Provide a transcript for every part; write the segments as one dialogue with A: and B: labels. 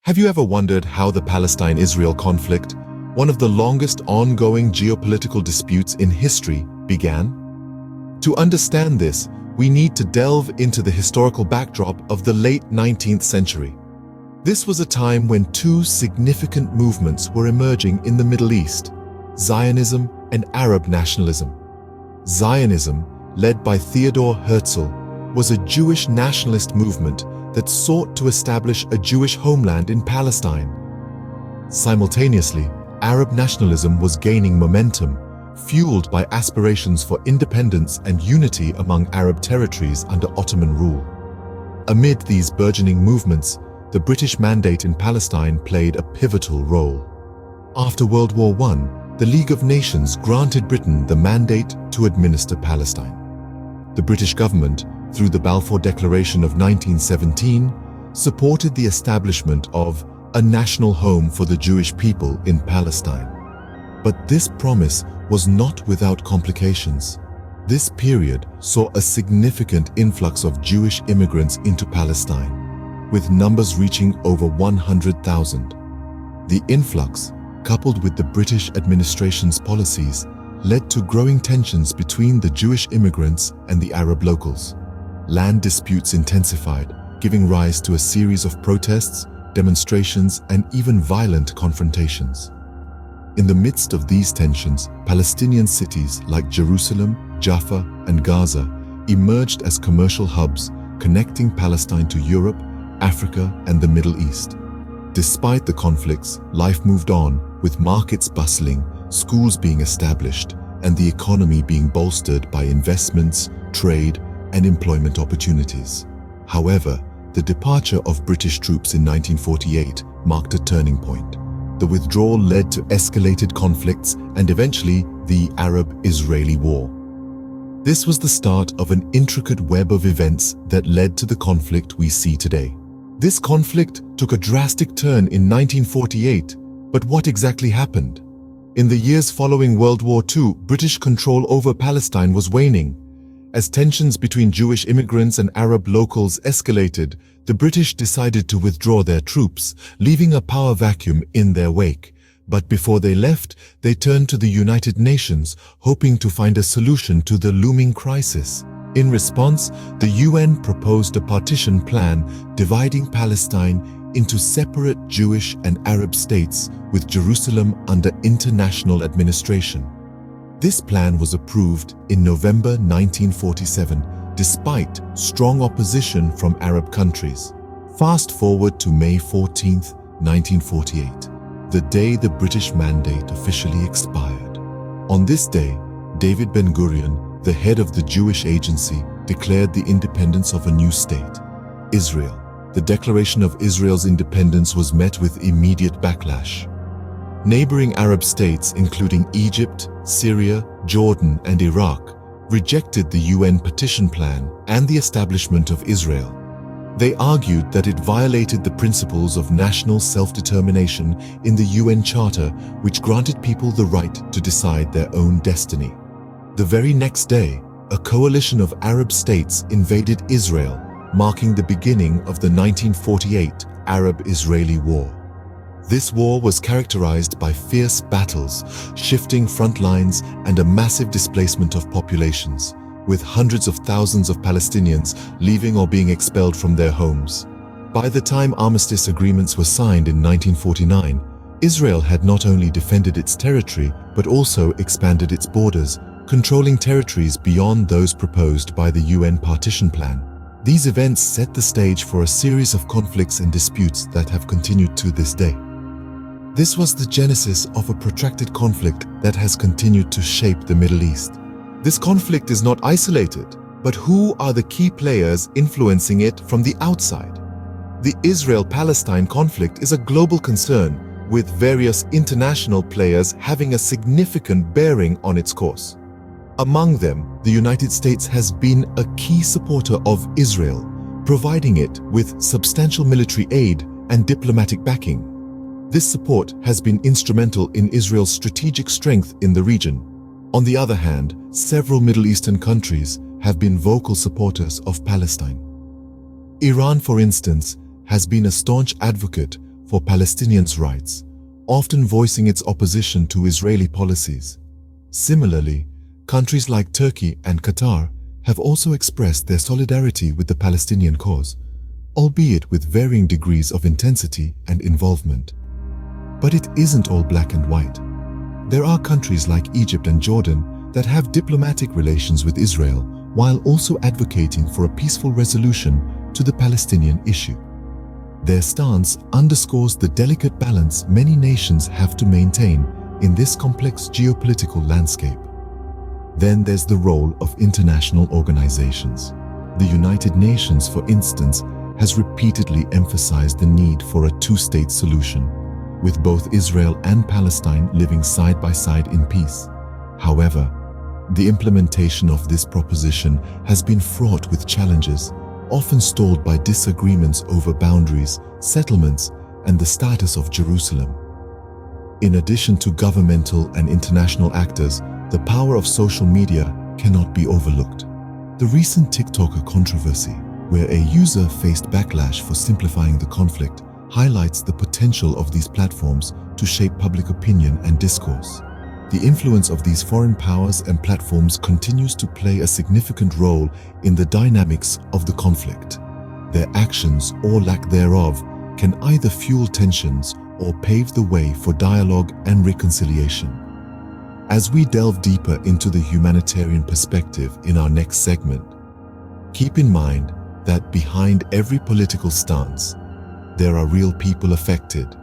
A: Have you ever wondered how the Palestine-Israel conflict, one of the longest ongoing geopolitical disputes in history, began? To understand this, we need to delve into the historical backdrop of the late 19th century. This was a time when two significant movements were emerging in the Middle East: Zionism and Arab nationalism. Zionism, led by Theodor Herzl, was a Jewish nationalist movement that sought to establish a Jewish homeland in Palestine. Simultaneously, Arab nationalism was gaining momentum, fueled by aspirations for independence and unity among Arab territories under Ottoman rule. Amid these burgeoning movements, the British Mandate in Palestine played a pivotal role. After World War I, the League of Nations granted Britain the mandate to administer Palestine. The British government, through the Balfour Declaration of 1917, supported the establishment of a national home for the Jewish people in Palestine. But this promise was not without complications. This period saw a significant influx of Jewish immigrants into Palestine, with numbers reaching over 100,000. The influx, coupled with the British administration's policies, led to growing tensions between the Jewish immigrants and the Arab locals. Land disputes intensified, giving rise to a series of protests, demonstrations, and even violent confrontations. In the midst of these tensions, Palestinian cities like Jerusalem, Jaffa, and Gaza emerged as commercial hubs connecting Palestine to Europe, Africa, and the Middle East. Despite the conflicts, life moved on, with markets bustling, schools being established, and the economy being bolstered by investments, trade, and employment opportunities. However, the departure of British troops in 1948 marked a turning point. The withdrawal led to escalated conflicts and eventually the Arab-Israeli War. This was the start of an intricate web of events that led to the conflict we see today. This conflict took a drastic turn in 1948, but what exactly happened? In the years following World War II, British control over Palestine was waning. As tensions between Jewish immigrants and Arab locals escalated, the British decided to withdraw their troops, leaving a power vacuum in their wake. But before they left, they turned to the United Nations, hoping to find a solution to the looming crisis. In response, the UN proposed a partition plan dividing Palestine into separate Jewish and Arab states, with Jerusalem under international administration. This plan was approved in November 1947, despite strong opposition from Arab countries. Fast forward to May 14, 1948, the day the British Mandate officially expired. On this day, David Ben-Gurion, the head of the Jewish Agency, declared the independence of a new state, Israel. The declaration of Israel's independence was met with immediate backlash. Neighboring Arab states, including Egypt, Syria, Jordan, and Iraq, rejected the UN partition plan and the establishment of Israel. They argued that it violated the principles of national self-determination in the UN Charter, which granted people the right to decide their own destiny. The very next day, a coalition of Arab states invaded Israel, marking the beginning of the 1948 Arab-Israeli War. This war was characterized by fierce battles, shifting front lines, and a massive displacement of populations, with hundreds of thousands of Palestinians leaving or being expelled from their homes. By the time armistice agreements were signed in 1949, Israel had not only defended its territory, but also expanded its borders, controlling territories beyond those proposed by the UN partition plan. These events set the stage for a series of conflicts and disputes that have continued to this day. This was the genesis of a protracted conflict that has continued to shape the Middle East. This conflict is not isolated, but who are the key players influencing it from the outside? The Israel-Palestine conflict is a global concern, with various international players having a significant bearing on its course. Among them, the United States has been a key supporter of Israel, providing it with substantial military aid and diplomatic backing. This support has been instrumental in Israel's strategic strength in the region. On the other hand, several Middle Eastern countries have been vocal supporters of Palestine. Iran, for instance, has been a staunch advocate for Palestinians' rights, often voicing its opposition to Israeli policies. Similarly, countries like Turkey and Qatar have also expressed their solidarity with the Palestinian cause, albeit with varying degrees of intensity and involvement. But it isn't all black and white. There are countries like Egypt and Jordan that have diplomatic relations with Israel while also advocating for a peaceful resolution to the Palestinian issue. Their stance underscores the delicate balance many nations have to maintain in this complex geopolitical landscape. Then there's the role of international organizations. The United Nations, for instance, has repeatedly emphasized the need for a two-state solution, with both Israel and Palestine living side by side in peace. However, the implementation of this proposition has been fraught with challenges, often stalled by disagreements over boundaries, settlements, and the status of Jerusalem. In addition to governmental and international actors, the power of social media cannot be overlooked. The recent TikToker controversy, where a user faced backlash for simplifying the conflict, highlights the potential of these platforms to shape public opinion and discourse. The influence of these foreign powers and platforms continues to play a significant role in the dynamics of the conflict. Their actions or lack thereof can either fuel tensions or pave the way for dialogue and reconciliation. As we delve deeper into the humanitarian perspective in our next segment, keep in mind that behind every political stance, there are real people affected,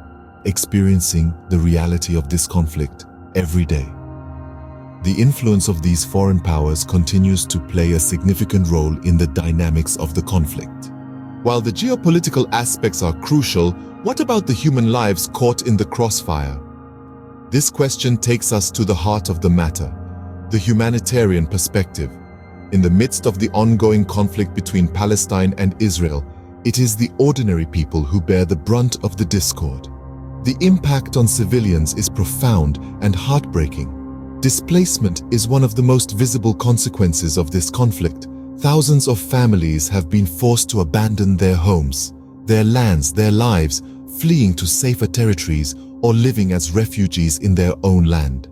A: experiencing the reality of this conflict every day. The influence of these foreign powers continues to play a significant role in the dynamics of the conflict. While the geopolitical aspects are crucial, what about the human lives caught in the crossfire? This question takes us to the heart of the matter, the humanitarian perspective. In the midst of the ongoing conflict between Palestine and Israel, it is the ordinary people who bear the brunt of the discord. The impact on civilians is profound and heartbreaking. Displacement is one of the most visible consequences of this conflict. Thousands of families have been forced to abandon their homes, their lands, their lives, fleeing to safer territories or living as refugees in their own land.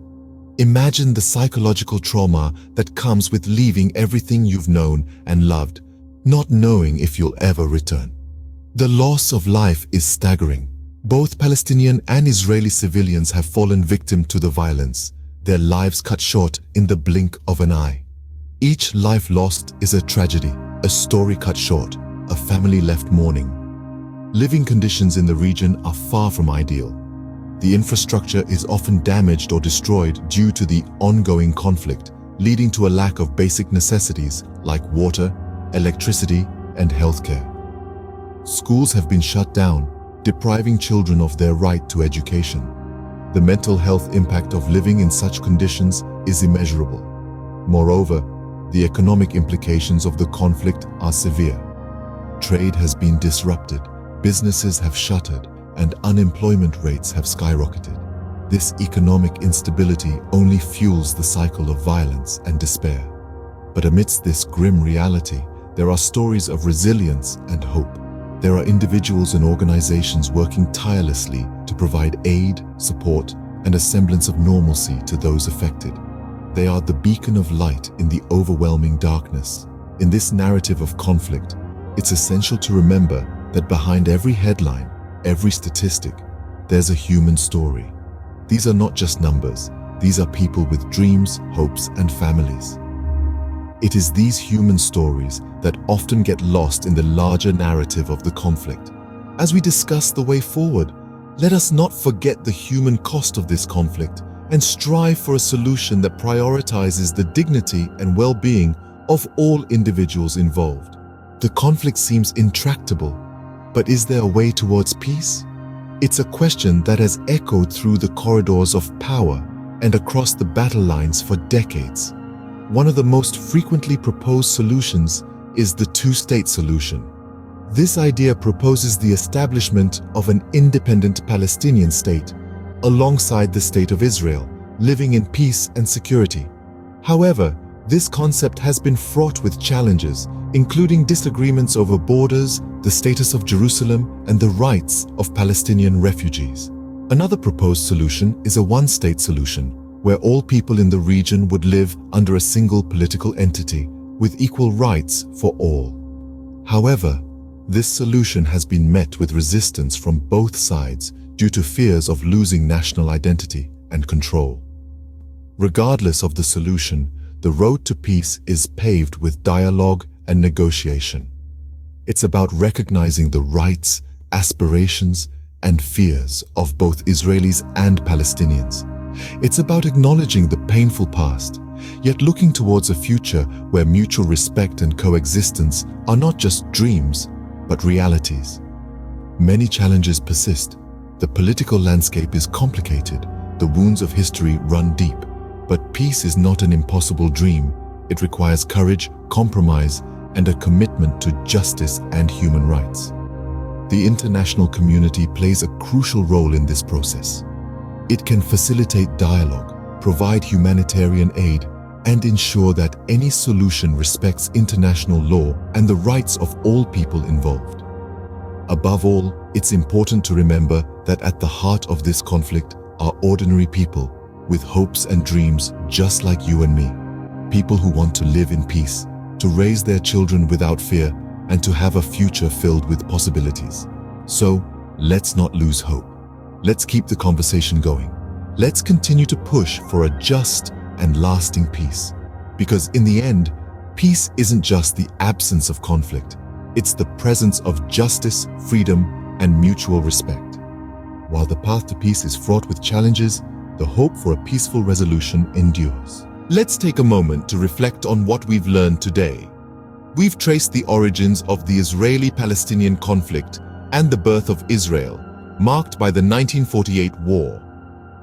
A: Imagine the psychological trauma that comes with leaving everything you've known and loved, not knowing if you'll ever return. The loss of life is staggering. Both Palestinian and Israeli civilians have fallen victim to the violence, their lives cut short in the blink of an eye. Each life lost is a tragedy, a story cut short, a family left mourning. Living conditions in the region are far from ideal. The infrastructure is often damaged or destroyed due to the ongoing conflict, leading to a lack of basic necessities like water, electricity, and healthcare. Schools have been shut down, depriving children of their right to education. The mental health impact of living in such conditions is immeasurable. Moreover, the economic implications of the conflict are severe. Trade has been disrupted, businesses have shuttered, and unemployment rates have skyrocketed. This economic instability only fuels the cycle of violence and despair. But amidst this grim reality, there are stories of resilience and hope. There are individuals and organizations working tirelessly to provide aid, support, and a semblance of normalcy to those affected. They are the beacon of light in the overwhelming darkness. In this narrative of conflict, it's essential to remember that behind every headline, every statistic, there's a human story. These are not just numbers. These are people with dreams, hopes, and families. It is these human stories that often get lost in the larger narrative of the conflict. As we discuss the way forward, let us not forget the human cost of this conflict and strive for a solution that prioritizes the dignity and well-being of all individuals involved. The conflict seems intractable, but is there a way towards peace? It's a question that has echoed through the corridors of power and across the battle lines for decades. One of the most frequently proposed solutions is the two-state solution. This idea proposes the establishment of an independent Palestinian state alongside the State of Israel, living in peace and security. However, This concept has been fraught with challenges, including disagreements over borders, the status of Jerusalem, and the rights of Palestinian refugees. Another proposed solution is a one-state solution, where all people in the region would live under a single political entity with equal rights for all. However, this solution has been met with resistance from both sides due to fears of losing national identity and control. Regardless of the solution, the road to peace is paved with dialogue and negotiation. It's about recognizing the rights, aspirations, and fears of both Israelis and Palestinians. It's about acknowledging the painful past, yet looking towards a future where mutual respect and coexistence are not just dreams, but realities. Many challenges persist. The political landscape is complicated, the wounds of history run deep, but peace is not an impossible dream. It requires courage, compromise, and a commitment to justice and human rights. The international community plays a crucial role in this process. It can facilitate dialogue, provide humanitarian aid, and ensure that any solution respects international law and the rights of all people involved. Above all, it's important to remember that at the heart of this conflict are ordinary people with hopes and dreams just like you and me. People who want to live in peace, to raise their children without fear, and to have a future filled with possibilities. So, let's not lose hope. Let's keep the conversation going. Let's continue to push for a just and lasting peace. Because in the end, peace isn't just the absence of conflict. It's the presence of justice, freedom, and mutual respect. While the path to peace is fraught with challenges, the hope for a peaceful resolution endures. Let's take a moment to reflect on what we've learned today. We've traced the origins of the Israeli-Palestinian conflict and the birth of Israel, marked by the 1948 war.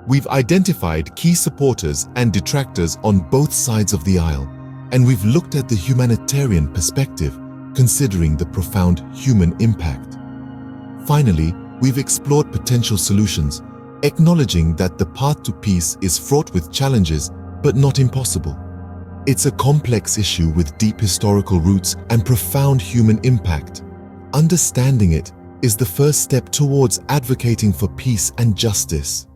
A: We've identified key supporters and detractors on both sides of the aisle, and we've looked at the humanitarian perspective, considering the profound human impact. Finally, we've explored potential solutions, acknowledging that the path to peace is fraught with challenges, but not impossible. It's a complex issue with deep historical roots and profound human impact. Understanding it is the first step towards advocating for peace and justice.